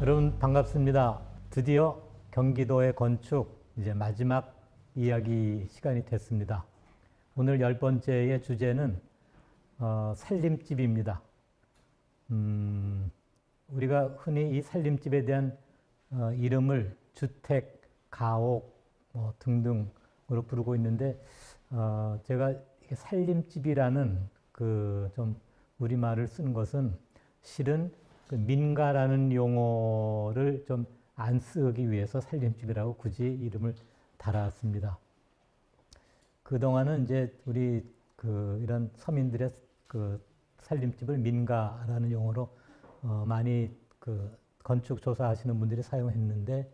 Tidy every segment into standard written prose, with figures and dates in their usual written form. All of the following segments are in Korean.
여러분 반갑습니다. 드디어 경기도의 건축 이제 마지막 이야기 시간이 됐습니다. 오늘 10번째의 주제는 살림집입니다. 우리가 흔히 이 살림집에 대한 이름을 주택, 가옥 등등으로 부르고 있는데 제가 살림집이라는 그 좀 우리말을 쓴 것은 실은 그 민가라는 용어를 좀 안 쓰기 위해서 살림집이라고 굳이 이름을 달았습니다. 그동안은 이제 우리 이런 서민들의 그 살림집을 민가라는 용어로 많이 건축 조사하시는 분들이 사용했는데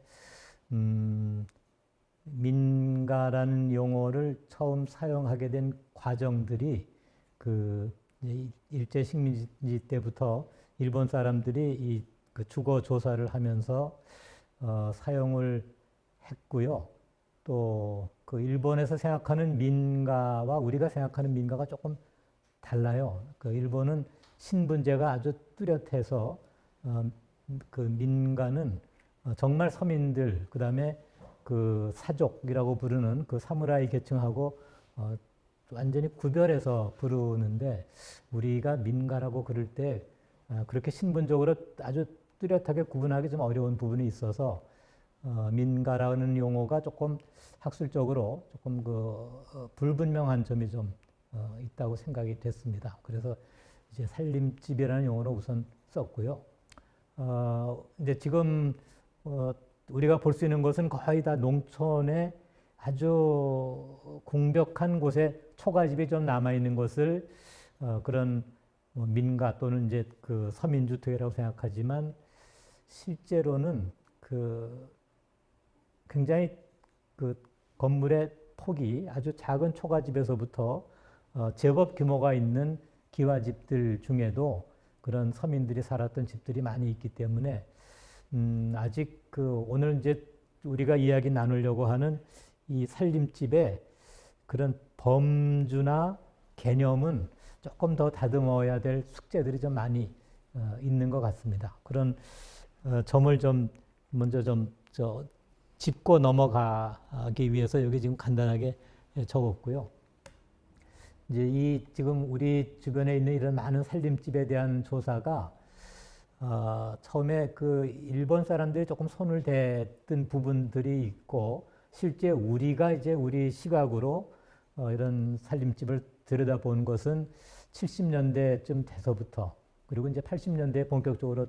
민가라는 용어를 처음 사용하게 된 과정들이 일제 식민지 때부터 일본 사람들이 그 주거 조사를 하면서 사용을 했고요. 또 그 일본에서 생각하는 민가와 우리가 생각하는 민가가 조금 달라요. 그 일본은 신분제가 아주 뚜렷해서 그 민가는 정말 서민들, 그다음에 그 사족이라고 부르는 그 사무라이 계층하고 완전히 구별해서 부르는데 우리가 민가라고 그럴 때 그렇게 신분적으로 아주 뚜렷하게 구분하기 좀 어려운 부분이 있어서 민가라는 용어가 조금 학술적으로 조금 불분명한 점이 좀 있다고 생각이 됐습니다. 그래서 이제 살림집이라는 용어로 우선 썼고요. 이제 지금 우리가 볼 수 있는 것은 거의 다 농촌의 아주 궁벽한 곳에 초가집이 좀 남아 있는 것을 그런 민가 또는 이제 그 서민주택이라고 생각하지만 실제로는 굉장히 건물의 폭이 아주 작은 초가집에서부터 제법 규모가 있는 기와집들 중에도 그런 서민들이 살았던 집들이 많이 있기 때문에 아직 오늘 이제 우리가 이야기 나누려고 하는 이 살림집의 그런 범주나 개념은 조금 더 다듬어야 될 숙제들이 좀 많이 있는 것 같습니다. 그런 점을 좀 먼저 짚고 넘어가기 위해서 여기 지금 간단하게 적었고요. 이제 지금 우리 주변에 있는 이런 많은 살림집에 대한 조사가 처음에 일본 사람들이 조금 손을 댔던 부분들이 있고 실제 우리가 이제 우리 시각으로 이런 살림집을 들여다본 것은 70년대쯤 돼서부터 그리고 이제 80년대에 본격적으로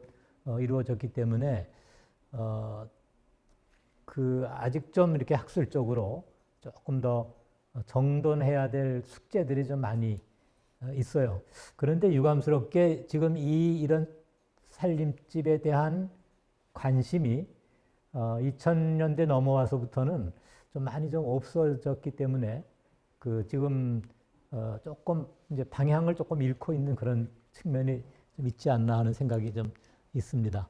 이루어졌기 때문에 아직 좀 이렇게 학술적으로 조금 더 정돈해야 될 숙제들이 좀 많이 있어요. 그런데 유감스럽게 지금 이런 살림집에 대한 관심이 2000년대 넘어와서부터는 좀 많이 좀 없어졌기 때문에 지금 조금 이제 방향을 조금 잃고 있는 그런 측면이 좀 있지 않나 하는 생각이 좀 있습니다.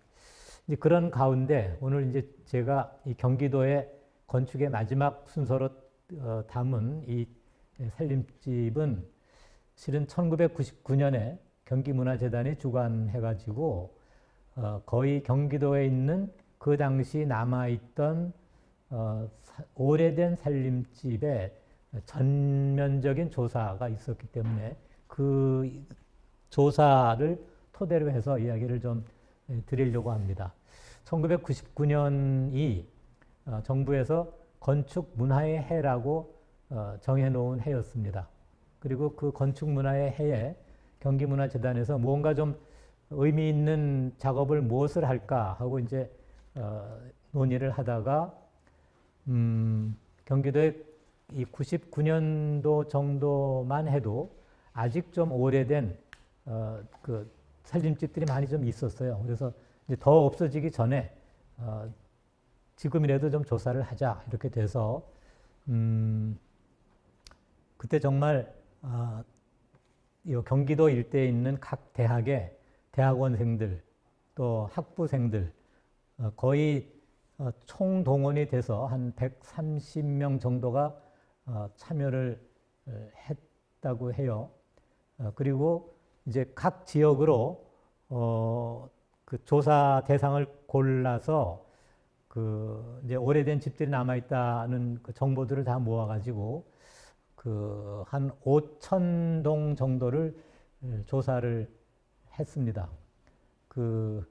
이제 그런 가운데 오늘 이제 제가 이 경기도의 건축의 마지막 순서로 담은 이 살림집은 실은 1999년에 경기문화재단이 주관해가지고 거의 경기도에 있는 그 당시 남아있던 오래된 살림집의 전면적인 조사가 있었기 때문에 그 조사를 토대로 해서 이야기를 좀 드리려고 합니다. 1999년이 정부에서 건축 문화의 해라고 정해놓은 해였습니다. 그리고 그 건축 문화의 해에 경기문화재단에서 무언가 좀 의미 있는 작업을 무엇을 할까 하고 이제 논의를 하다가 경기도에 이 99년도 정도만 해도 아직 좀 오래된 살림집들이 많이 좀 있었어요. 그래서 이제 더 없어지기 전에 지금이라도 좀 조사를 하자 이렇게 돼서 그때 정말 이 경기도 일대에 있는 각 대학의 대학원생들 또 학부생들 거의 총동원이 돼서 한 130명 정도가 참여를 했다고 해요. 그리고 이제 각 지역으로 그 조사 대상을 골라서 그 이제 오래된 집들이 남아 있다는 그 정보들을 다 모아가지고 그 한 5천 동 정도를 조사를 했습니다.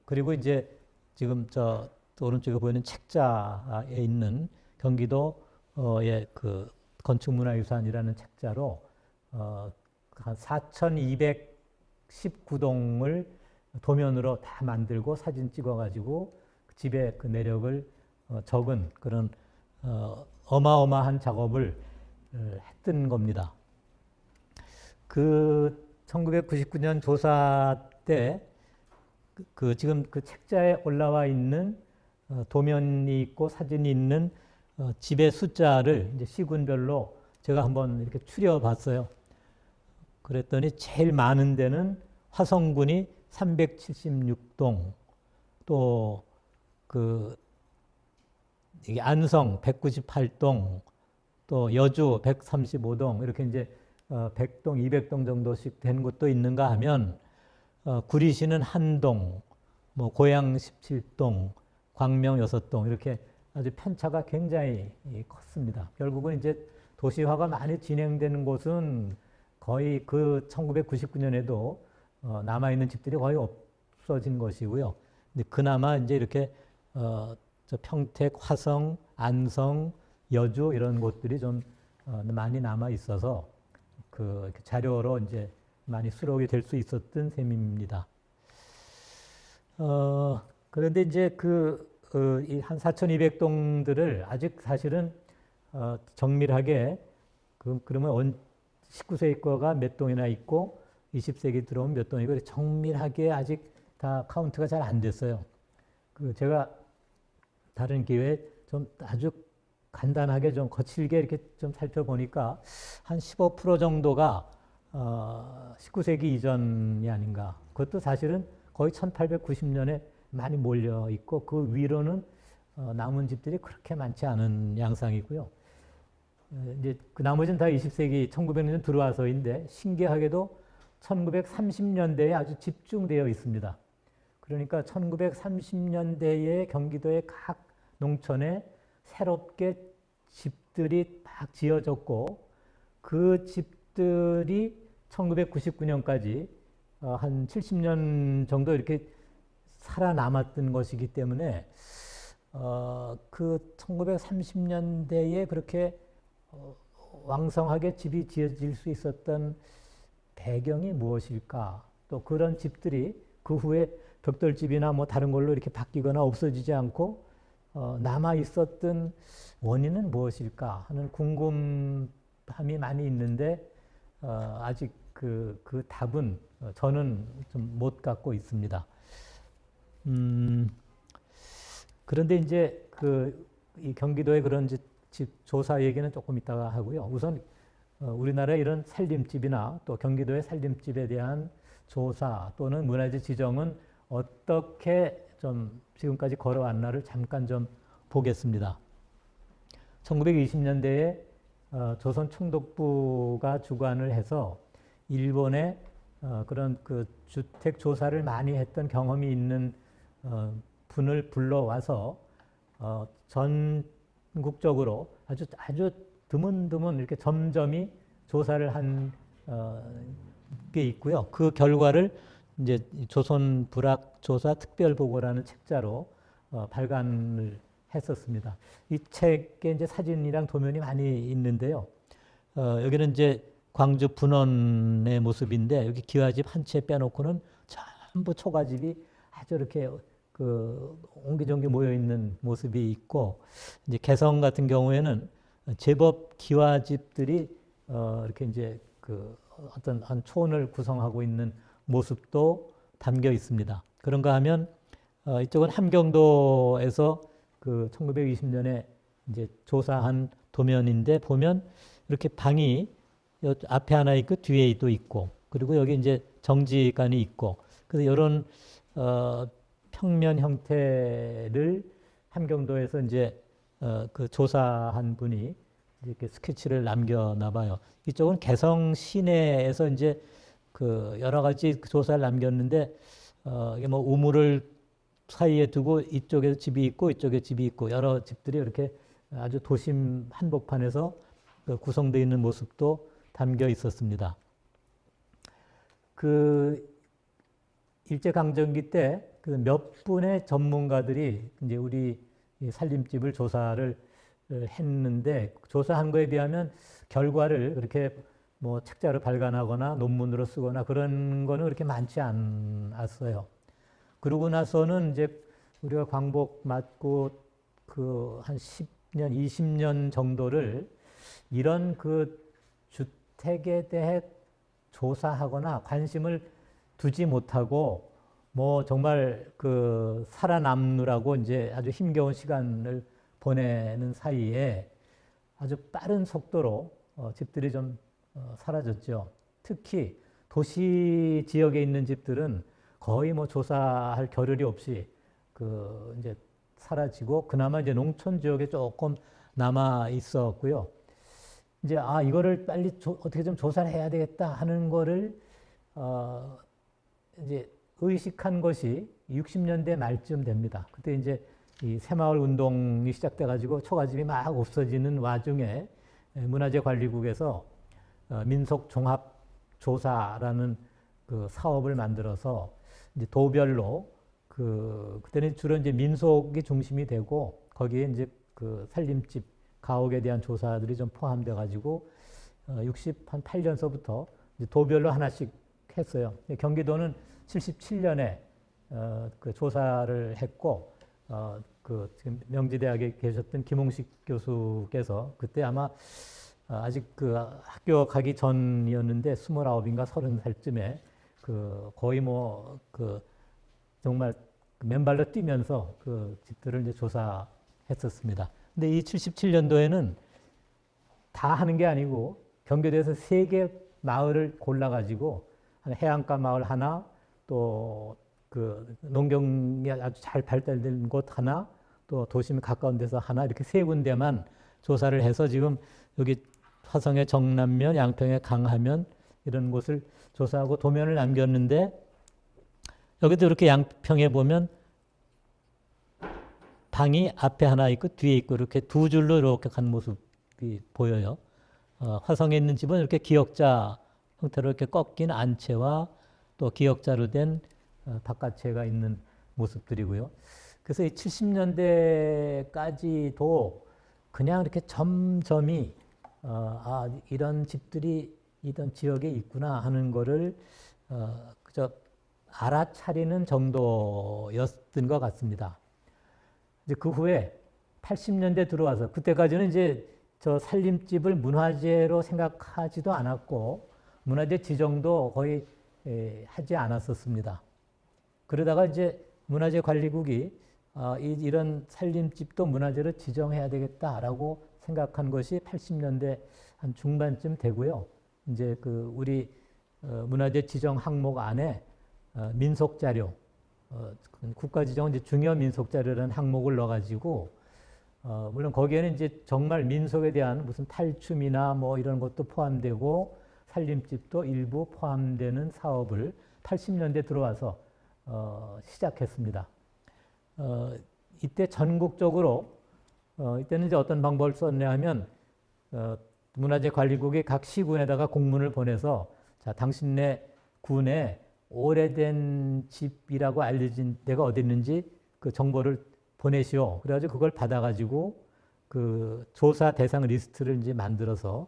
그리고 이제 지금 저 오른쪽에 보이는 책자에 있는 경기도의 그 건축문화유산이라는 책자로 한 4,219동을 도면으로 다 만들고 사진 찍어가지고 집의 그 내력을 적은 그런 어마어마한 작업을 했던 겁니다. 그 1999년 조사 때 그 지금 그 책자에 올라와 있는 도면이 있고 사진이 있는 집의 숫자를 이제 시군별로 제가 한번 이렇게 추려봤어요. 그랬더니 제일 많은 데는 화성군이 376동, 또 그 안성 198동, 또 여주 135동 이렇게 이제 100동, 200동 정도씩 된 곳도 있는가 하면 구리시는 한동, 뭐 고양 17동, 광명 6동 이렇게 아주 편차가 굉장히 컸습니다. 결국은 이제 도시화가 많이 진행되는 곳은 거의 그 1999년에도 남아있는 집들이 거의 없어진 것이고요. 근데 그나마 이제 이렇게 저 평택, 화성, 안성, 여주 이런 곳들이 좀 많이 남아 있어서 그 자료로 이제 많이 수록이 될 수 있었던 셈입니다. 그런데 이제 한 4,200동들을 아직 사실은 정밀하게 그러면 19세기 거가 몇 동이나 있고 20세기 들어오면 몇 동이고 정밀하게 아직 다 카운트가 잘 안 됐어요. 제가 다른 기회에 좀 아주 간단하게 좀 거칠게 이렇게 좀 살펴보니까 한 15% 정도가 19세기 이전이 아닌가. 그것도 사실은 거의 1890년에 많이 몰려 있고 그 위로는 남은 집들이 그렇게 많지 않은 양상이고요. 이제 그 나머지는 다 20세기 1900년 들어와서인데 신기하게도 1930년대에 아주 집중되어 있습니다. 그러니까 1930년대에 경기도의 각 농촌에 새롭게 집들이 막 지어졌고 그 집들이 1999년까지 한 70년 정도 이렇게 살아남았던 것이기 때문에 그 1930년대에 그렇게 왕성하게 집이 지어질 수 있었던 배경이 무엇일까? 또 그런 집들이 그 후에 벽돌집이나 뭐 다른 걸로 이렇게 바뀌거나 없어지지 않고 남아 있었던 원인은 무엇일까 하는 궁금함이 많이 있는데 아직 그 답은 저는 좀 못 갖고 있습니다. 그런데 이제 이 경기도의 그런 집 조사 얘기는 조금 이따가 하고요. 우선 우리나라의 이런 살림집이나 또 경기도의 살림집에 대한 조사 또는 문화재 지정은 어떻게 좀 지금까지 걸어왔나를 잠깐 좀 보겠습니다. 1920년대에 조선 총독부가 주관을 해서 일본의 그런 그 주택 조사를 많이 했던 경험이 있는 분을 불러와서 전국적으로 아주 드문드문 이렇게 점점이 조사를 한 게 있고요. 그 결과를 이제 조선 불악 조사 특별 보고라는 책자로 발간을 했었습니다. 이 책에 이제 사진이랑 도면이 많이 있는데요. 여기는 이제 광주 분원의 모습인데 여기 기와집 한 채 빼놓고는 전부 초가집이 아주 이렇게 옹기종기 모여 있는 모습이 있고 이제 개성 같은 경우에는 제법 기와집들이 이렇게 이제 어떤 한 촌을 구성하고 있는 모습도 담겨 있습니다. 그런가 하면 이쪽은 함경도에서 1920년에 이제 조사한 도면인데 보면 이렇게 방이 앞에 하나 있고 뒤에 또 있고 그리고 여기 이제 정지관이 있고 그래서 이런 평면 형태를 함경도에서 이제 그 조사한 분이 이렇게 스케치를 남겨놔 봐요. 이쪽은 개성 시내에서 이제 여러 가지 조사를 남겼는데 이게 뭐 우물을 사이에 두고 이쪽에 집이 있고 이쪽에 집이 있고 여러 집들이 이렇게 아주 도심 한복판에서 구성되어 있는 모습도 담겨 있었습니다. 그 일제강점기 때 그 몇 분의 전문가들이 이제 우리 살림집을 조사를 했는데 조사한 거에 비하면 결과를 그렇게 뭐 책자로 발간하거나 논문으로 쓰거나 그런 거는 그렇게 많지 않았어요. 그러고 나서는 이제 우리가 광복 맞고 그 한 10년, 20년 정도를 이런 그 주택에 대해 조사하거나 관심을 두지 못하고 뭐 정말 그 살아남느라고 이제 아주 힘겨운 시간을 보내는 사이에 아주 빠른 속도로 집들이 좀 사라졌죠. 특히 도시 지역에 있는 집들은 거의 뭐 조사할 겨를이 없이 그 이제 사라지고 그나마 이제 농촌 지역에 조금 남아 있었고요. 이제 이거를 빨리 어떻게 좀 조사를 해야 되겠다 하는 거를 이제 의식한 것이 60년대 말쯤 됩니다. 그때 이제 이 새마을 운동이 시작돼 가지고 초가집이 막 없어지는 와중에 문화재관리국에서 민속종합조사라는 그 사업을 만들어서 이제 도별로 그때는 주로 이제 민속이 중심이 되고 거기에 이제 그 살림집 가옥에 대한 조사들이 좀 포함돼 가지고 68년서부터 이제 도별로 하나씩 했어요. 경기도는 77년에 그 조사를 했고 그 지금 명지대학에 계셨던 김홍식 교수께서 그때 아마 아직 그 학교 가기 전이었는데 29인가 30살쯤에 그 거의 뭐 그 정말 맨발로 뛰면서 그 집들을 이제 조사했었습니다. 근데 이 77년도에는 다 하는 게 아니고 경기도에서 3개 마을을 골라가지고 해안가 마을 하나, 또 그 농경이 아주 잘 발달된 곳 하나, 또 도심에 가까운 데서 하나 이렇게 3군데만 조사를 해서 지금 여기 화성의 정남면, 양평의 강하면 이런 곳을 조사하고 도면을 남겼는데 여기도 이렇게 양평에 보면 방이 앞에 하나 있고 뒤에 있고 이렇게 두 줄로 이렇게 간 모습이 보여요. 화성에 있는 집은 이렇게 기역자 형태로 이렇게 꺾인 안채와 또 기역자로 된 바깥채가 있는 모습들이고요. 그래서 이 70년대까지도 그냥 이렇게 점점이 이런 집들이 이런 지역에 있구나 하는 거를 그저 알아차리는 정도였던 것 같습니다. 이제 그 후에 80년대 들어와서 그때까지는 이제 저 살림집을 문화재로 생각하지도 않았고 문화재 지정도 거의 하지 않았었습니다. 그러다가 이제 문화재관리국이 이런 살림집도 문화재로 지정해야 되겠다라고 생각한 것이 80년대 한 중반쯤 되고요. 이제 그 우리 문화재 지정 항목 안에 민속자료, 국가지정은 이제 중요 민속자료라는 항목을 넣어가지고 물론 거기에는 이제 정말 민속에 대한 무슨 탈춤이나 뭐 이런 것도 포함되고 살림집도 일부 포함되는 사업을 80년대 들어와서 시작했습니다. 이때 전국적으로 이때는 이제 어떤 방법을 썼냐 하면 문화재관리국이 각 시군에다가 공문을 보내서 자, 당신네 군에 오래된 집이라고 알려진 데가 어디 있는지 그 정보를 보내시오. 그래가지고 그걸 받아가지고 그 조사 대상 리스트를 이제 만들어서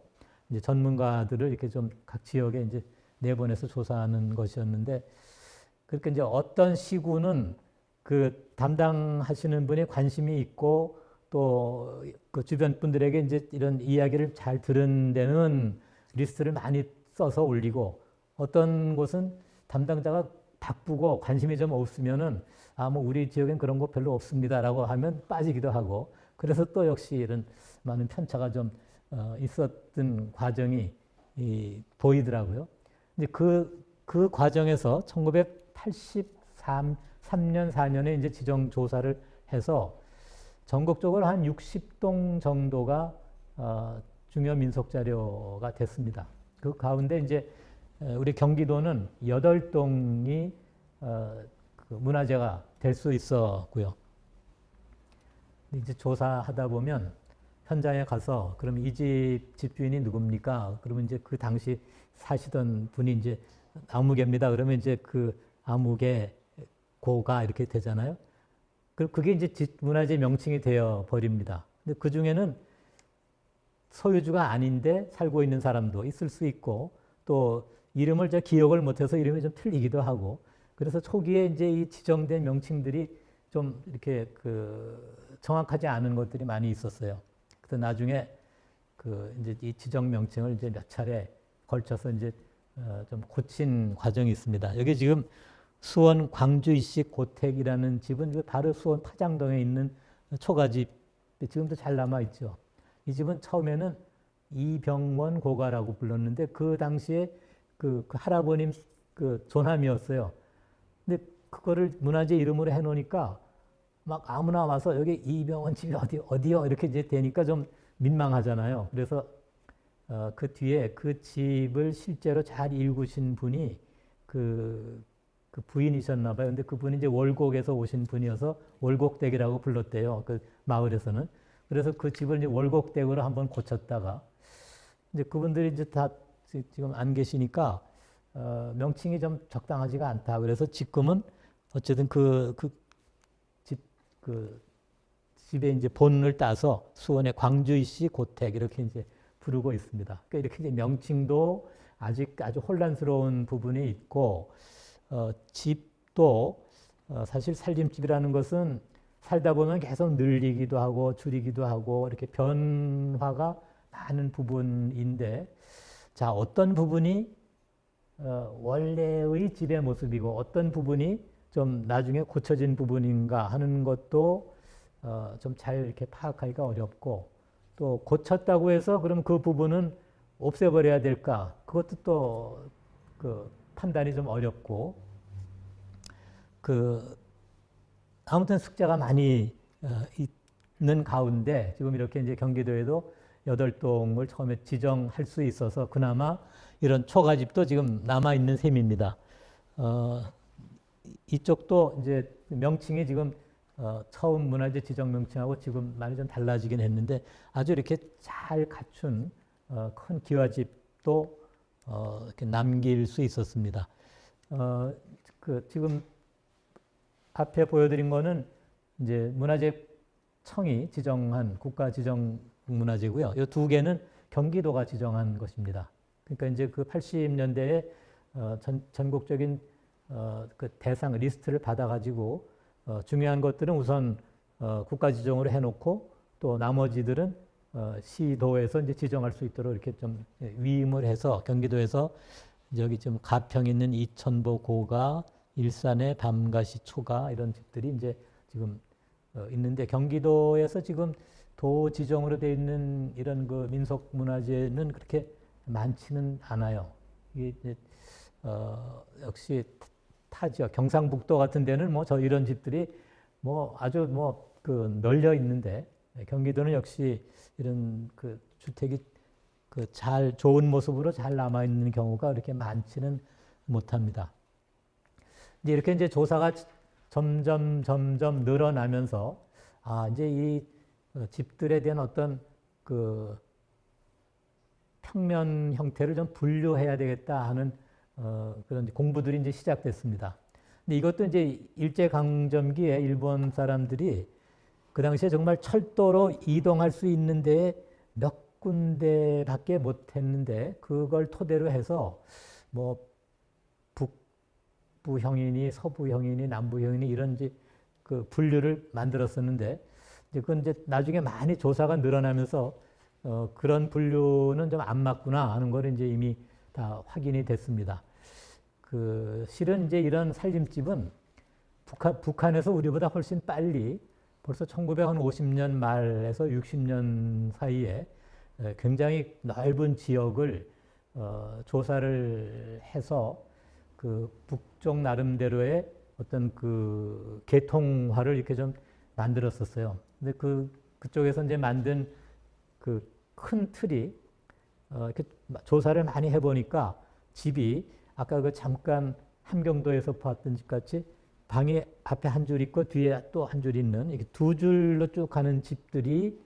이제 전문가들을 이렇게 좀 각 지역에 이제 내보내서 조사하는 것이었는데 그렇게 이제 어떤 시군은 그 담당하시는 분이 관심이 있고 또 그 주변 분들에게 이제 이런 이야기를 잘 들은 데는 리스트를 많이 써서 올리고 어떤 곳은 담당자가 바쁘고 관심이 좀 없으면은 뭐 우리 지역엔 그런 거 별로 없습니다라고 하면 빠지기도 하고 그래서 또 역시 이런 많은 편차가 좀 있었던 과정이 보이더라고요. 이제 그 과정에서 1983년, 4년에 이제 지정 조사를 해서 전국적으로 한 60동 정도가 중요 민속 자료가 됐습니다. 그 가운데 이제 우리 경기도는 8동이 그 문화재가 될 수 있었고요. 이제 조사하다 보면 현장에 가서 그럼 이 집 집주인이 누굽니까? 그러면 이제 그 당시 사시던 분이 이제 아무개입니다. 그러면 이제 그 아무개 고가 이렇게 되잖아요. 그게 이제 문화재 명칭이 되어 버립니다. 근데 그 중에는 소유주가 아닌데 살고 있는 사람도 있을 수 있고 또 이름을 제가 기억을 못해서 이름이 좀 틀리기도 하고 그래서 초기에 이제 이 지정된 명칭들이 좀 이렇게 그 정확하지 않은 것들이 많이 있었어요. 그래서 나중에 그 이제 이 지정 명칭을 이제 몇 차례 걸쳐서 이제 좀 고친 과정이 있습니다. 여기 지금 수원 광주이식 고택이라는 집은 바로 수원 파장동에 있는 초가집 지금도 잘 남아 있죠. 이 집은 처음에는 이병원 고가라고 불렀는데 그 당시에 그 할아버님 그 존함이었어요. 근데 그거를 문화재 이름으로 해놓으니까 막 아무나 와서 여기 이병원 집이 어디요 이렇게 이제 되니까 좀 민망하잖아요. 그래서 그 뒤에 그 집을 실제로 잘 일구신 분이 그 부인이셨나 봐요. 근데 그분이 이제 월곡에서 오신 분이어서 월곡댁이라고 불렀대요. 그 마을에서는. 그래서 그 집을 이제 월곡댁으로 한번 고쳤다가 이제 그분들이 이제 다 지금 안 계시니까 명칭이 좀 적당하지가 않다. 그래서 지금은 어쨌든 그 집에 이제 본을 따서 수원의 광주이씨 고택 이렇게 이제 부르고 있습니다. 그러니까 이렇게 이제 명칭도 아직 아주 혼란스러운 부분이 있고 집도 사실 살림집이라는 것은 살다 보면 계속 늘리기도 하고 줄이기도 하고 이렇게 변화가 많은 부분인데 자 어떤 부분이 원래의 집의 모습이고 어떤 부분이 좀 나중에 고쳐진 부분인가 하는 것도 좀 잘 이렇게 파악하기가 어렵고 또 고쳤다고 해서 그럼 그 부분은 없애버려야 될까 그것도 또 그 판단이 좀 어렵고 아무튼 숙제가 많이 있는 가운데 지금 이렇게 이제 경기도에도 8동을 처음에 지정할 수 있어서 그나마 이런 초가집도 지금 남아 있는 셈입니다. 이쪽도 이제 명칭이 지금 처음 문화재 지정 명칭하고 지금 많이 좀 달라지긴 했는데 아주 이렇게 잘 갖춘 큰 기와집도 이렇게 남길 수 있었습니다. 지금 앞에 보여드린 거는 이제 문화재청이 지정한 국가 지정 문화재고요. 이 두 개는 경기도가 지정한 것입니다. 그러니까 이제 그 80년대에 전국적인 그 대상 리스트를 받아가지고 중요한 것들은 우선 국가 지정으로 해놓고 또 나머지들은 시도에서 이제 지정할 수 있도록 이렇게 좀 위임을 해서 경기도에서 여기 좀 가평 있는 이천보 고가, 일산의 밤가시 초가 이런 집들이 이제 지금 있는데 경기도에서 지금 도 지정으로 되어 있는 이런 그 민속 문화재는 그렇게 많지는 않아요. 이게 이제 역시 타 지역 경상북도 같은 데는 뭐 저 이런 집들이 뭐 아주 뭐 그 널려 있는데 경기도는 역시 이런 그 주택이 그 잘 좋은 모습으로 잘 남아 있는 경우가 그렇게 많지는 못합니다. 이제 이렇게 이제 조사가 점점 늘어나면서 이제 이 집들에 대한 어떤 그 평면 형태를 좀 분류해야 되겠다 하는 그런 공부들이 이제 시작됐습니다. 근데 이것도 이제 일제강점기에 일본 사람들이 그 당시에 정말 철도로 이동할 수 있는 데에 몇 군데밖에 못 했는데 그걸 토대로 해서 뭐 북부형이니 서부형이니 남부형이니 이런 이제 그 분류를 만들었었는데 그건 이제 나중에 많이 조사가 늘어나면서 그런 분류는 좀 안 맞구나 하는 걸 이제 이미 다 확인이 됐습니다. 실은 이제 이런 살림집은 북한에서 우리보다 훨씬 빨리 벌써 1950년 말에서 60년 사이에 굉장히 넓은 지역을 조사를 해서 그 북쪽 나름대로의 어떤 그 계통화를 이렇게 좀 만들었었어요. 근데 그쪽에서 이제 만든 그 큰 틀이 이렇게 조사를 많이 해보니까 집이 아까 그 잠깐 함경도에서 봤던 집 같이 방이 앞에 한 줄 있고 뒤에 또 한 줄 있는 이렇게 두 줄로 쭉 가는 집들이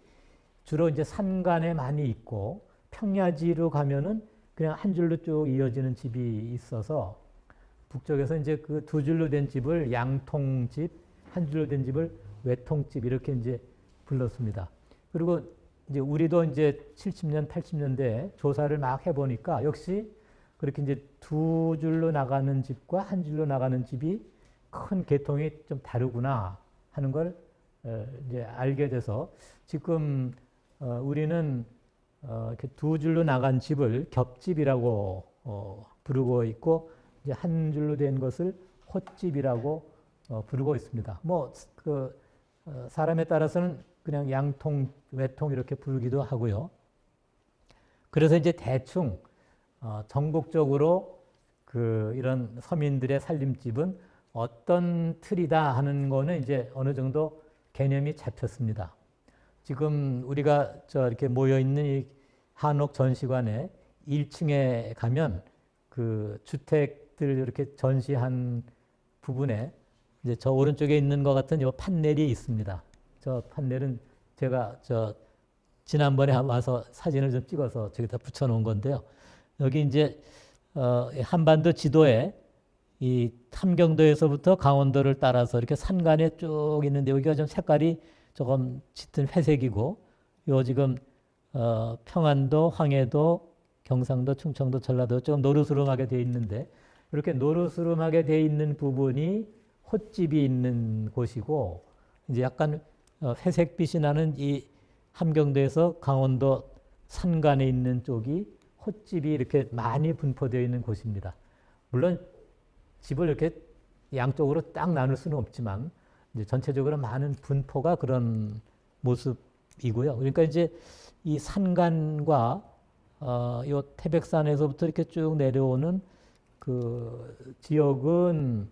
주로 이제 산간에 많이 있고 평야지로 가면은 그냥 한 줄로 쭉 이어지는 집이 있어서 북쪽에서 이제 그 두 줄로 된 집을 양통집, 한 줄로 된 집을 외통집 이렇게 이제 불렀습니다. 그리고 이제 우리도 이제 70년, 80년대 조사를 막 해보니까 역시 그렇게 이제 두 줄로 나가는 집과 한 줄로 나가는 집이 큰 계통이 좀 다르구나 하는 걸 이제 알게 돼서 지금 우리는 이렇게 두 줄로 나간 집을 겹집이라고 부르고 있고 이제 한 줄로 된 것을 홑집이라고 부르고 있습니다. 뭐 그 사람에 따라서는 그냥 양통, 외통 이렇게 부르기도 하고요. 그래서 이제 대충 전국적으로 그 이런 서민들의 살림집은 어떤 틀이다 하는 거는 이제 어느 정도 개념이 잡혔습니다. 지금 우리가 이렇게 모여 있는 이 한옥 전시관에 1층에 가면 그 주택들 이렇게 전시한 부분에 이제 저 오른쪽에 있는 것 같은 요 판넬이 있습니다. 저 판넬은 제가 지난번에 와서 사진을 좀 찍어서 저기다 붙여놓은 건데요. 여기 이제 한반도 지도에 이 함경도에서부터 강원도를 따라서 이렇게 산간에 쭉 있는데 여기가 좀 색깔이 조금 짙은 회색이고 요 지금 평안도, 황해도, 경상도, 충청도, 전라도 조금 노르스름하게 되어 있는데 이렇게 노르스름하게 되어 있는 부분이 홑집이 있는 곳이고 이제 약간 회색빛이 나는 이 함경도에서 강원도 산간에 있는 쪽이 홑집이 이렇게 많이 분포되어 있는 곳입니다. 물론 집을 이렇게 양쪽으로 딱 나눌 수는 없지만 이제 전체적으로 많은 분포가 그런 모습이고요. 그러니까 이제 이 산간과 요 태백산에서부터 이렇게 쭉 내려오는 그 지역은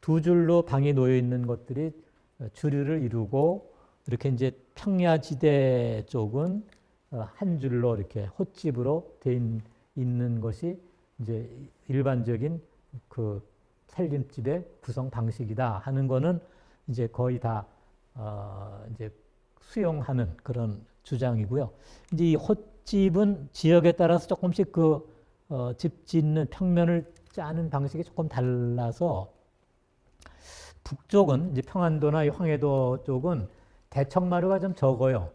두 줄로 방이 놓여 있는 것들이 주류를 이루고 이렇게 이제 평야지대 쪽은 한 줄로 이렇게 홑집으로 돼 있는 것이 이제 일반적인 그 살림집의 구성 방식이다 하는 거는 이제 거의 다 이제 수용하는 그런 주장이고요. 이제 이 홑집은 지역에 따라서 조금씩 집 짓는 평면을 짜는 방식이 조금 달라서 북쪽은 이제 평안도나 황해도 쪽은 대청마루가 좀 적어요.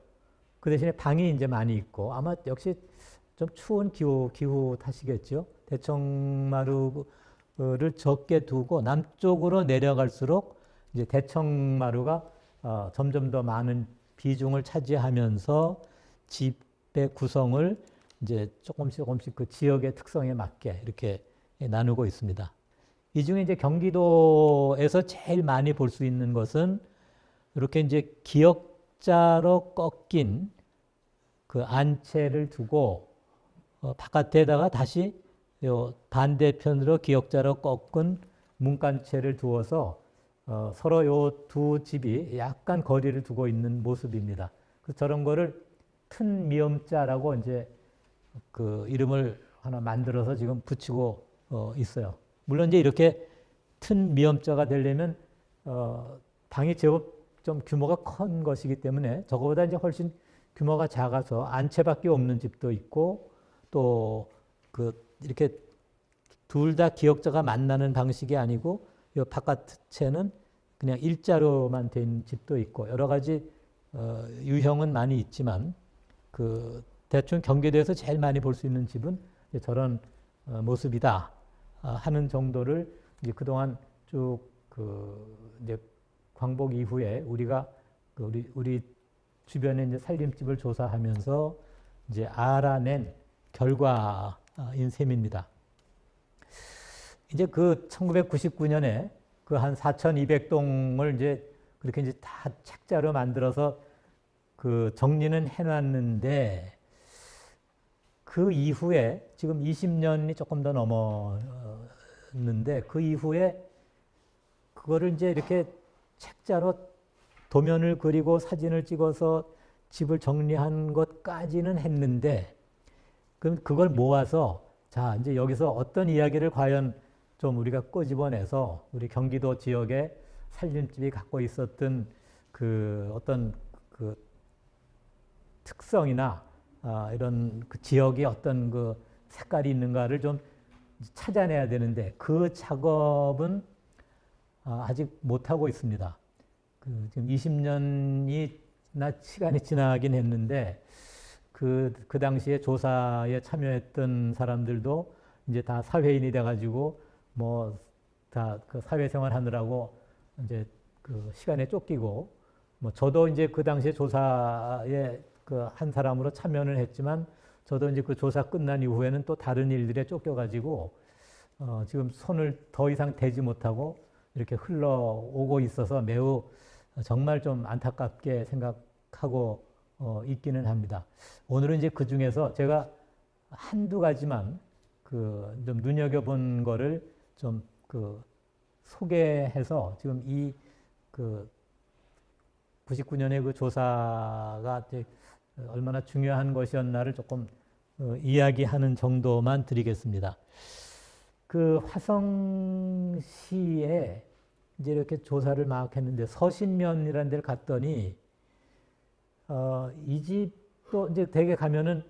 그 대신에 방이 이제 많이 있고 아마 역시 좀 추운 기후 탓이겠죠. 대청마루를 적게 두고 남쪽으로 내려갈수록 이제 대청마루가 점점 더 많은 비중을 차지하면서 집의 구성을 이제 조금씩 그 지역의 특성에 맞게 이렇게 나누고 있습니다. 이 중에 이제 경기도에서 제일 많이 볼 수 있는 것은 이렇게 이제 기역자로 꺾인 그 안채를 두고 바깥에다가 다시 요 반대편으로 기역자로 꺾은 문간채를 두어서 서로 요 두 집이 약간 거리를 두고 있는 모습입니다. 그래서 저런 거를 튼 미음자라고 이제 그 이름을 하나 만들어서 지금 붙이고 있어요. 물론 이제 이렇게 튼 미음자가 되려면 방이 제법 좀 규모가 큰 것이기 때문에 저거보다 이제 훨씬 규모가 작아서 안채밖에 없는 집도 있고 또 그 이렇게 둘 다 기역자가 만나는 방식이 아니고 이 바깥채는 그냥 일자로만 된 집도 있고 여러 가지 유형은 많이 있지만 그 대충 경기도에서 제일 많이 볼 수 있는 집은 저런 모습이다 하는 정도를 이제 그동안 쭉 이제 광복 이후에 우리가 우리 주변에 이제 살림집을 조사하면서 이제 알아낸 결과인 셈입니다. 이제 그 1999년에 그 한 4,200동을 이제 그렇게 이제 다 책자로 만들어서 그 정리는 해놨는데 그 이후에 지금 20년이 조금 더 넘었는데 그 이후에 그거를 이제 이렇게 책자로 도면을 그리고 사진을 찍어서 집을 정리한 것까지는 했는데 그럼 그걸 모아서 자 이제 여기서 어떤 이야기를 과연 좀 우리가 끄집어내서 우리 경기도 지역에 살림집이 갖고 있었던 그 어떤 그 특성이나 이런 그 지역의 어떤 그 색깔이 있는가를 좀 찾아내야 되는데 그 작업은 아직 못하고 있습니다. 지금 20년이나 시간이 지나긴 했는데 그 당시에 조사에 참여했던 사람들도 이제 다 사회인이 돼가지고 뭐 다 그 사회생활 하느라고 이제 그 시간에 쫓기고 뭐 저도 이제 그 당시에 조사에 그 한 사람으로 참여는 했지만 저도 이제 그 조사 끝난 이후에는 또 다른 일들에 쫓겨가지고 지금 손을 더 이상 대지 못하고 이렇게 흘러오고 있어서 매우 정말 좀 안타깝게 생각하고 있기는 합니다. 오늘은 이제 그 중에서 제가 한두 가지만 그 좀 눈여겨본 거를 좀 그 소개해서 지금 이 그 99년의 그 조사가 얼마나 중요한 것이었나를 조금 이야기하는 정도만 드리겠습니다. 그 화성시에 이제 이렇게 조사를 막 했는데 서신면이라는 데를 갔더니 이 집도 이제 댁에 가면은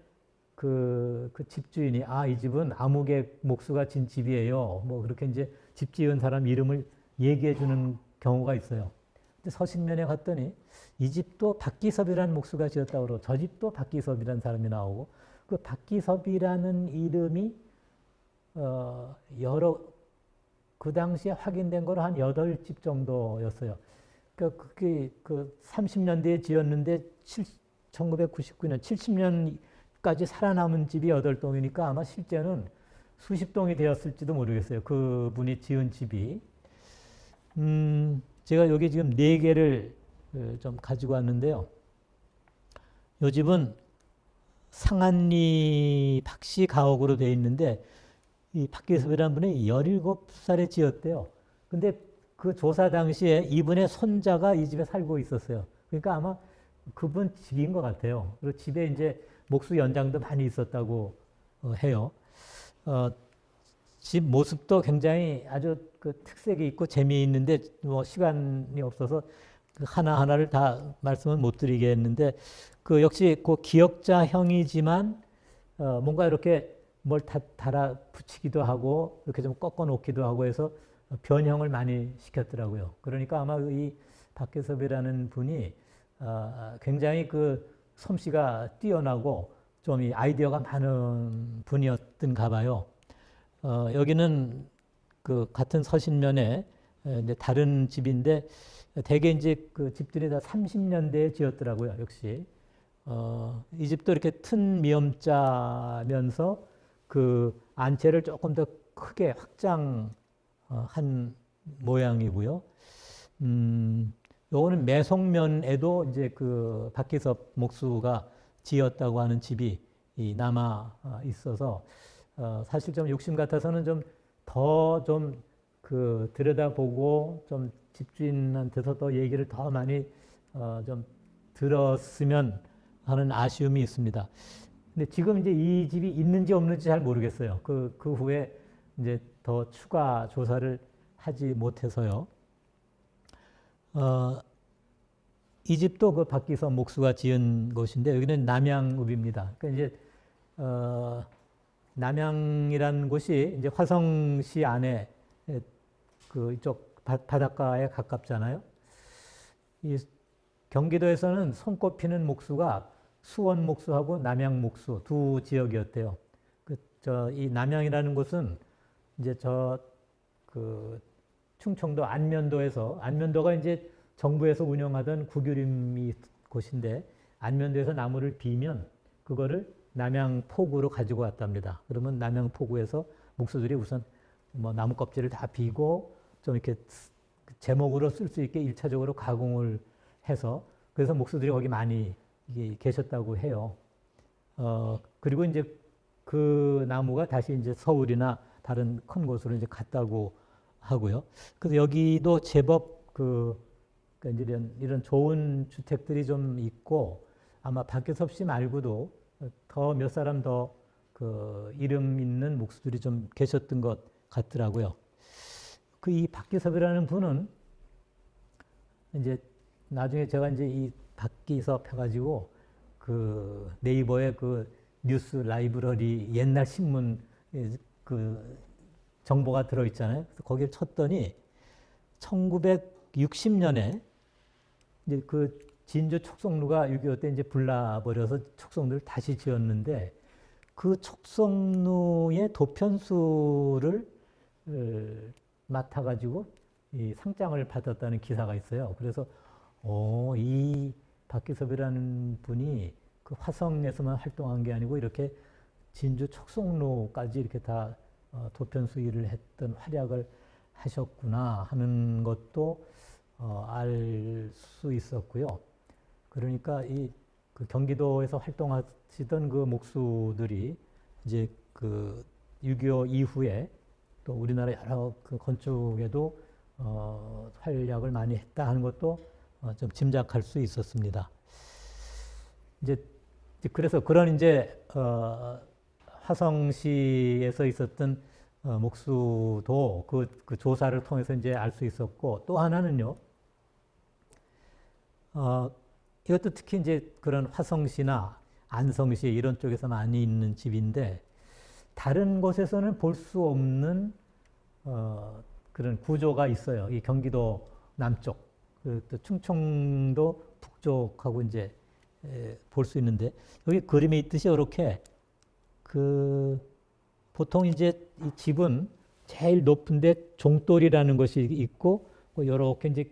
그 집주인이 이 집은 아무개 목수가 진 집이에요. 뭐 그렇게 이제 집 지은 사람 이름을 얘기해 주는 경우가 있어요. 근데 서신면에 갔더니 이 집도 박기섭이라는 목수가 지었다고 그러고 저 집도 박기섭이라는 사람이 나오고 그 박기섭이라는 이름이 그 당시에 확인된 거로 한 8집 정도였어요. 그러니까 그게 그 30년대에 지었는데 1999년 70년까지 살아남은 집이 8동이니까 아마 실제는 수십 동이 되었을지도 모르겠어요. 그분이 지은 집이. 제가 여기 지금 4개를 좀 가지고 왔는데요. 이 집은 상한리 박씨 가옥으로 되어 있는데 이 박기섭이라는 분이 17살에 지었대요. 근데 그 조사 당시에 이분의 손자가 이 집에 살고 있었어요. 그러니까 아마 그분 집인 것 같아요. 그리고 집에 이제 목수 연장도 많이 있었다고 해요. 집 모습도 굉장히 아주 그 특색이 있고 재미있는데 뭐 시간이 없어서 그 하나하나를 다 말씀은 못 드리겠는데 그 역시 그 기역자형이지만 뭔가 이렇게 뭘 달아 붙이기도 하고 이렇게 좀 꺾어 놓기도 하고 해서 변형을 많이 시켰더라고요. 그러니까 아마 이 박기섭이라는 분이 굉장히 그 솜씨가 뛰어나고 좀 이 아이디어가 많은 분이었던가 봐요. 여기는 그 같은 서신면에 이제 다른 집인데 대개 이제 그 집들이 다 30년대에 지었더라고요. 역시 이 집도 이렇게 튼 미음자면서 그 안채를 조금 더 크게 확장한 모양이고요. 요거는 매송면에도 이제 그 박기섭 목수가 지었다고 하는 집이 남아 있어서 사실 좀 욕심 같아서는 좀 더 좀 그 들여다보고 좀 집주인한테서 더 얘기를 더 많이 좀 들었으면 하는 아쉬움이 있습니다. 근데 지금 이제 이 집이 있는지 없는지 잘 모르겠어요. 그 후에 이제 더 추가 조사를 하지 못해서요. 이 집도 그 박기섭 목수가 지은 곳인데 여기는 남양읍입니다. 그러니까 이제 남양이라는 곳이 이제 화성시 안에 그 이쪽 바닷가에 가깝잖아요. 이 경기도에서는 손꼽히는 목수가 수원 목수하고 남양 목수 두 지역이었대요. 이 남양이라는 곳은 이제 그 충청도 안면도에서 안면도가 이제 정부에서 운영하던 국유림이 곳인데 안면도에서 나무를 비면 그거를 남양포구로 가지고 왔답니다. 그러면 남양포구에서 목수들이 우선 뭐 나무 껍질을 다 비고 좀 이렇게 제목으로 쓸 수 있게 1차적으로 가공을 해서 그래서 목수들이 거기 많이 계셨다고 해요. 그리고 이제 그 나무가 다시 이제 서울이나 다른 큰 곳으로 이제 갔다고 하고요. 그래서 여기도 제법 그러니까 이런 좋은 주택들이 좀 있고 아마 박기섭 씨 말고도 더 몇 사람 더 그 이름 있는 목수들이 좀 계셨던 것 같더라고요. 그 이 박기섭이라는 분은 이제 나중에 제가 이제 이 박기섭 해가지고 그 네이버에 그 뉴스 라이브러리 옛날 신문 그 정보가 들어있잖아요. 그래서 거기를 쳤더니 1960년에 이제 그 진주 촉성루가 6.25 때 이제 불나버려서 촉성루를 다시 지었는데 그 촉성루의 도편수를 맡아가지고 이 상장을 받았다는 기사가 있어요. 그래서 이 박기섭이라는 분이 그 화성에서만 활동한 게 아니고 이렇게 진주 촉성루까지 이렇게 다 도편수일을 했던 활약을 하셨구나 하는 것도 알 수 있었고요. 그러니까 그 경기도에서 활동하시던 그 목수들이 이제 그 6.25 이후에 또 우리나라 여러 그 건축에도 활약을 많이 했다 하는 것도 좀 짐작할 수 있었습니다. 이제 그래서 그런 이제 화성시에서 있었던 목수도 그 조사를 통해서 이제 알 수 있었고 또 하나는요. 이것도 특히 이제 그런 화성시나 안성시 이런 쪽에서 많이 있는 집인데 다른 곳에서는 볼 수 없는 그런 구조가 있어요. 이 경기도 남쪽, 또 충청도 북쪽하고 이제 볼 수 있는데 여기 그림에 있듯이 이렇게 그 보통 이제 이 집은 제일 높은데 종돌이라는 것이 있고 이렇게 이제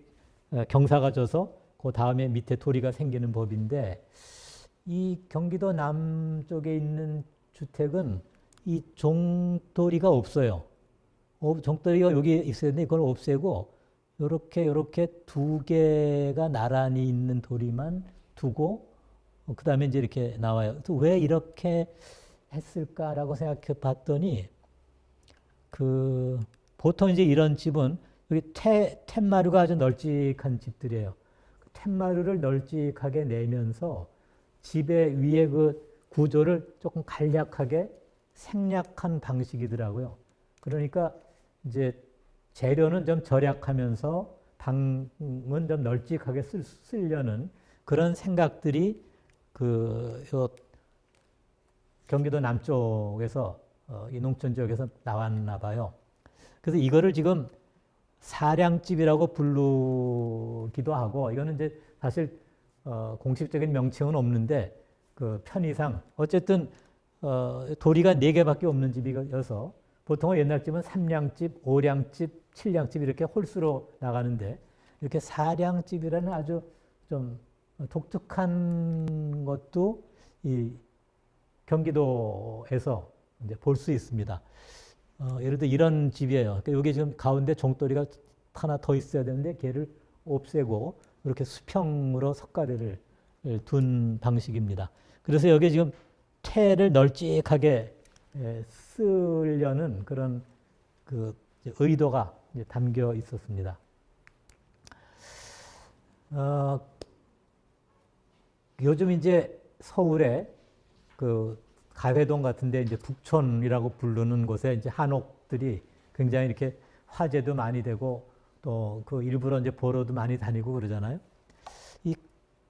경사가 져서 그 다음에 밑에 도리가 생기는 법인데 이 경기도 남쪽에 있는 주택은 이 종돌이가 없어요. 종돌이가 여기 있었는데 이걸 없애고 이렇게 두 개가 나란히 있는 도리만 두고 그 다음에 이제 이렇게 나와요. 왜 이렇게 했을까라고 생각해 봤더니 그 보통 이제 이런 집은 여기 툇마루가 아주 널찍한 집들이에요. 툇마루를 널찍하게 내면서 집의 위에 그 구조를 조금 간략하게 생략한 방식이더라고요. 그러니까 이제 재료는 좀 절약하면서 방은 좀 널찍하게 쓰려는 그런 생각들이 그 경기도 남쪽에서 이 농촌 지역에서 나왔나 봐요. 그래서 이거를 지금 사량집이라고 부르기도 하고 이거는 이제 사실 공식적인 명칭은 없는데 그 편의상 어쨌든 도리가 4개밖에 없는 집이어서 보통은 옛날 집은 3량집, 5량집, 7량집 이렇게 홀수로 나가는데 이렇게 4량집이라는 아주 좀 독특한 것도 이 경기도에서 이제 볼 수 있습니다. 예를 들어 이런 집이에요. 그러니까 여기 지금 가운데 종돌이가 하나 더 있어야 되는데 걔를 없애고 이렇게 수평으로 석가래를 둔 방식입니다. 그래서 여기 지금 태를 널찍하게 쓰려는 그런 그 의도가 담겨 있었습니다. 요즘 이제 서울에 그 가회동 같은데 이제 북촌이라고 부르는 곳에 이제 한옥들이 굉장히 이렇게 화제도 많이 되고 또 그 일부러 이제 보러도 많이 다니고 그러잖아요.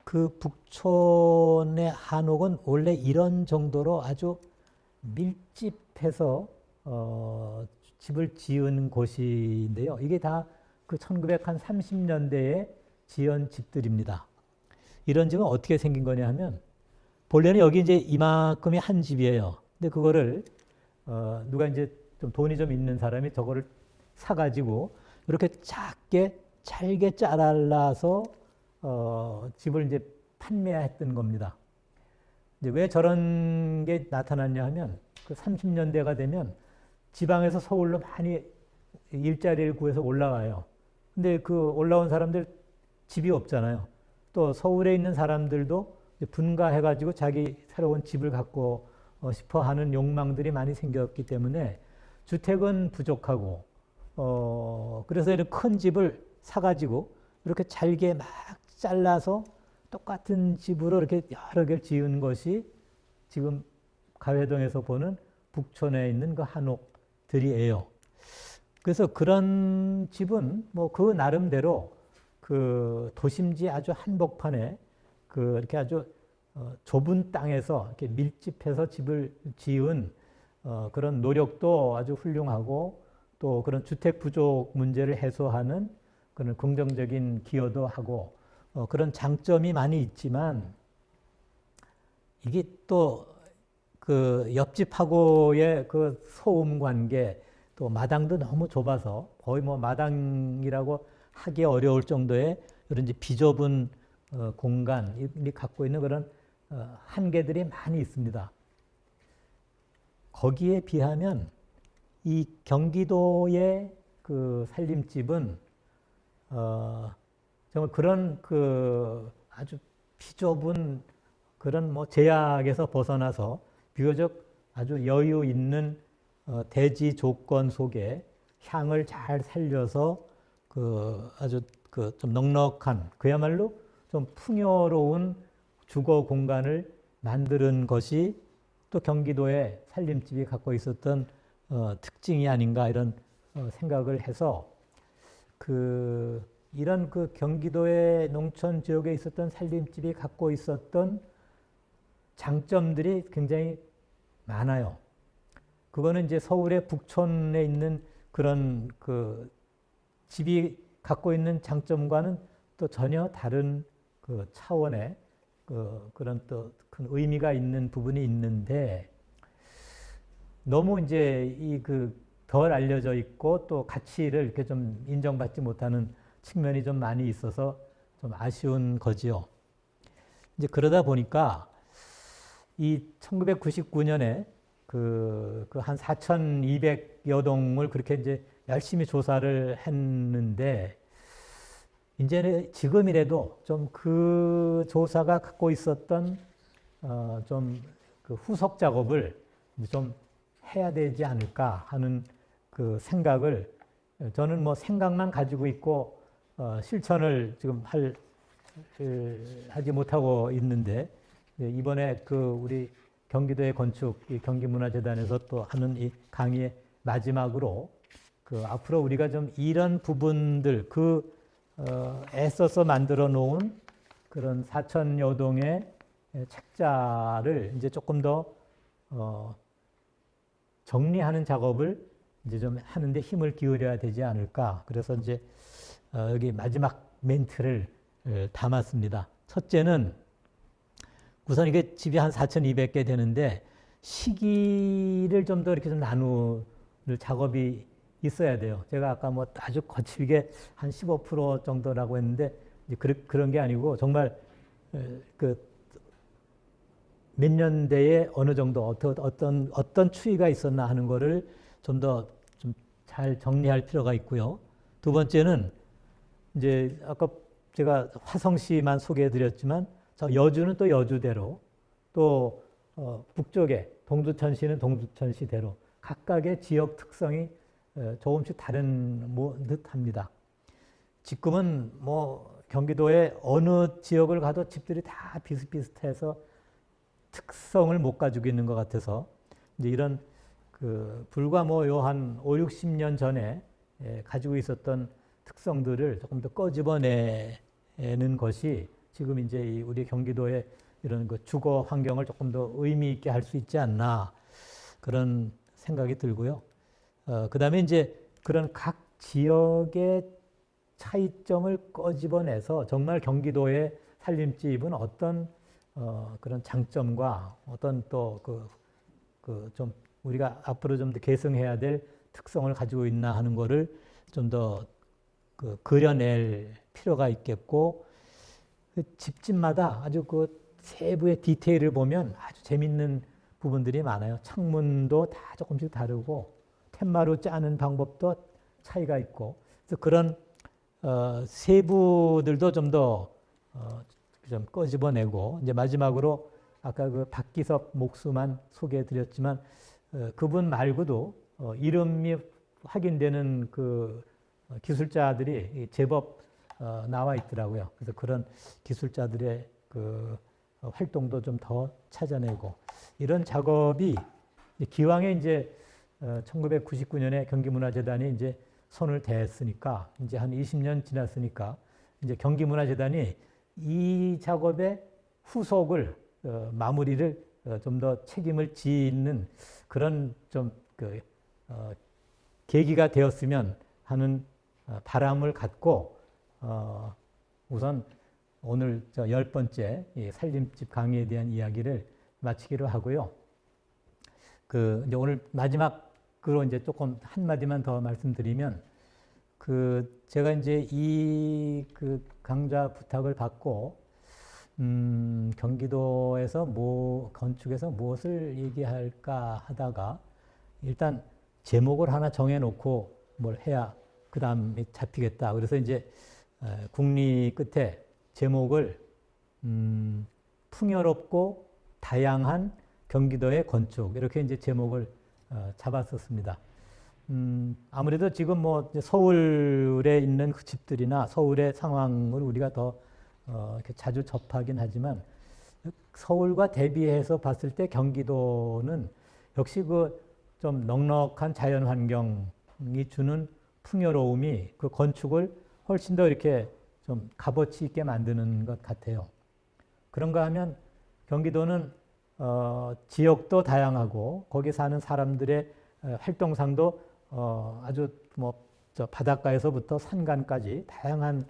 그 북촌의 한옥은 원래 이런 정도로 아주 밀집해서 집을 지은 곳인데요. 이게 다 그 1930년대에 지은 집들입니다. 이런 집은 어떻게 생긴 거냐 하면 본래는 여기 이제 이만큼이 한 집이에요. 근데 그거를 누가 이제 좀 돈이 좀 있는 사람이 저거를 사가지고 이렇게 작게 잘게 잘라서 집을 이제 판매했던 겁니다. 이제 왜 저런 게 나타났냐 하면 그 30년대가 되면 지방에서 서울로 많이 일자리를 구해서 올라와요. 근데 그 올라온 사람들 집이 없잖아요. 또 서울에 있는 사람들도 분가해가지고 자기 새로운 집을 갖고 싶어 하는 욕망들이 많이 생겼기 때문에 주택은 부족하고 그래서 이런 큰 집을 사가지고 이렇게 잘게 막 잘라서 똑같은 집으로 이렇게 여러 개를 지은 것이 지금 가회동에서 보는 북촌에 있는 그 한옥들이에요. 그래서 그런 집은 뭐 그 나름대로 그 도심지 아주 한복판에 그 이렇게 아주 좁은 땅에서 이렇게 밀집해서 집을 지은 그런 노력도 아주 훌륭하고 또 그런 주택 부족 문제를 해소하는 그런 긍정적인 기여도 하고 그런 장점이 많이 있지만 이게 또 그 옆집하고의 그 소음 관계 또 마당도 너무 좁아서 거의 뭐 마당이라고 하기 어려울 정도의 이런 이제 비좁은 공간이 갖고 있는 그런 한계들이 많이 있습니다. 거기에 비하면 이 경기도의 그 살림집은 정말 그런 그 아주 비좁은 그런 뭐 제약에서 벗어나서 비교적 아주 여유 있는 대지 조건 속에 향을 잘 살려서 그 아주 그 좀 넉넉한 그야말로 좀 풍요로운 주거 공간을 만드는 것이 또 경기도의 살림집이 갖고 있었던 특징이 아닌가 이런 생각을 해서 그 이런 그 경기도의 농촌 지역에 있었던 살림집이 갖고 있었던 장점들이 굉장히 많아요. 그거는 이제 서울의 북촌에 있는 그런 그 집이 갖고 있는 장점과는 또 전혀 다른 그 차원의 그런 또 큰 의미가 있는 부분이 있는데 너무 이제 이 그 덜 알려져 있고 또 가치를 이렇게 좀 인정받지 못하는 측면이 좀 많이 있어서 좀 아쉬운 거지요. 이제 그러다 보니까 이 1999년에 그 한 4,200여 동을 그렇게 이제 열심히 조사를 했는데 이제는 지금이라도 좀 그 조사가 갖고 있었던 좀 그 후속 작업을 좀 해야 되지 않을까 하는 그 생각을 저는 뭐 생각만 가지고 있고 실천을 지금 하지 못하고 있는데 이번에 그 우리 경기도의 건축 경기문화재단에서 또 하는 이 강의의 마지막으로 그 앞으로 우리가 좀 이런 부분들 애써서 만들어 놓은 그런 4,000여 동의 책자를 이제 조금 더 정리하는 작업을 이제 좀 하는데 힘을 기울여야 되지 않을까. 그래서 이제 여기 마지막 멘트를 담았습니다. 첫째는 우선 이게 집이 한 4,200개 되는데 시기를 좀 더 이렇게 좀 나눌 작업이 있어야 돼요. 제가 아까 뭐 아주 거칠게 한 15% 정도라고 했는데 그런 게 아니고 정말 그 몇 년대에 어느 정도 어떤 추이가 있었나 하는 거를 좀 더 좀 잘 정리할 필요가 있고요. 두 번째는 이제 아까 제가 화성시만 소개해 드렸지만 저 여주는 또 여주대로 또 북쪽에 동두천시는 동두천시대로 각각의 지역 특성이 조금씩 다른 듯합니다. 지금은 뭐 경기도의 어느 지역을 가도 집들이 다 비슷비슷해서 특성을 못 가지고 있는 것 같아서 이제 이런 그 불과 뭐 요 한 5, 60년 전에 가지고 있었던 특성들을 조금 더 꺼집어내는 것이 지금 이제 우리 경기도의 이런 그 주거 환경을 조금 더 의미 있게 할 수 있지 않나 그런 생각이 들고요. 그 다음에 이제 그런 각 지역의 차이점을 꺼집어내서 정말 경기도의 살림집은 어떤 그런 장점과 어떤 또 좀 우리가 앞으로 좀 더 계승해야 될 특성을 가지고 있나 하는 거를 좀 더 그려낼 필요가 있겠고 집집마다 아주 그 세부의 디테일을 보면 아주 재밌는 부분들이 많아요. 창문도 다 조금씩 다르고 툇마루 짜는 방법도 차이가 있고 그래서 그런 세부들도 좀 더 좀 꺼집어내고 이제 마지막으로 아까 그 박기섭 목수만 소개해드렸지만 그분 말고도 이름이 확인되는 그 기술자들이 제법 나와 있더라고요. 그래서 그런 기술자들의 그 활동도 좀 더 찾아내고 이런 작업이 기왕에 이제 1999년에 경기문화재단이 이제 손을 댔으니까 이제 한 20년 지났으니까 이제 경기문화재단이 이 작업의 후속을 마무리를 좀 더 책임을 지는 그런 좀 계기가 되었으면 하는 바람을 갖고 우선 오늘 저 10번째 이 살림집 강의에 대한 이야기를 마치기로 하고요. 이제 오늘 마지막으로 이제 조금 한마디만 더 말씀드리면 제가 이제 이 강좌 부탁을 받고 경기도에서 건축에서 무엇을 얘기할까 하다가 일단 제목을 하나 정해놓고 뭘 해야 그 다음에 잡히겠다. 그래서 이제 국리 끝에 제목을 풍요롭고 다양한 경기도의 건축 이렇게 이제 제목을 잡았었습니다. 아무래도 지금 뭐 서울에 있는 그 집들이나 서울의 상황을 우리가 더 이렇게 자주 접하긴 하지만 서울과 대비해서 봤을 때 경기도는 역시 좀 넉넉한 자연 환경이 주는 풍요로움이 그 건축을 훨씬 더 이렇게 좀 값어치 있게 만드는 것 같아요. 그런가 하면 경기도는 지역도 다양하고 거기 사는 사람들의 활동상도 아주 저 바닷가에서부터 산간까지 다양한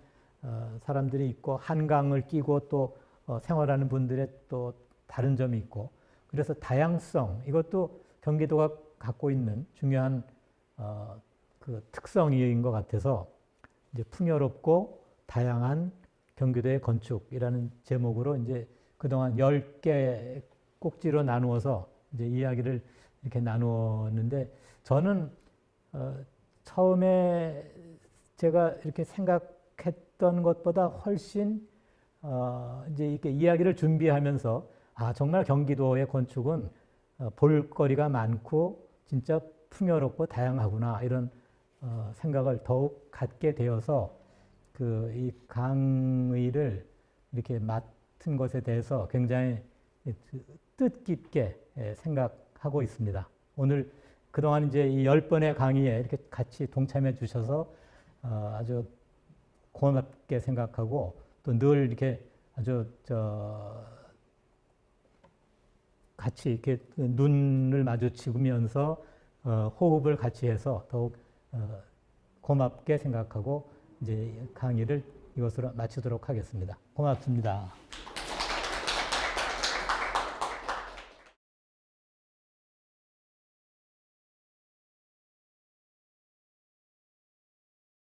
사람들이 있고 한강을 끼고 또 생활하는 분들의 또 다른 점이 있고 그래서 다양성 이것도 경기도가 갖고 있는 중요한 특성인 것 같아서 이제 풍요롭고 다양한 경기도의 건축이라는 제목으로 이제 그동안 10개 꼭지로 나누어서 이제 이야기를 이렇게 나누었는데 저는 처음에 제가 이렇게 생각했던 것보다 훨씬 이제 이렇게 이야기를 준비하면서 정말 경기도의 건축은 볼거리가 많고 진짜 풍요롭고 다양하구나 이런 생각을 더욱 갖게 되어서 이 강의를 이렇게 맡은 것에 대해서 굉장히 뜻깊게 생각하고 있습니다. 오늘 그동안 이제 이 10번의 강의에 이렇게 같이 동참해 주셔서 아주 고맙게 생각하고 또 늘 이렇게 아주 같이 이렇게 눈을 마주치면서 호흡을 같이 해서 더욱 고맙게 생각하고 이제 강의를 이것으로 마치도록 하겠습니다. 고맙습니다.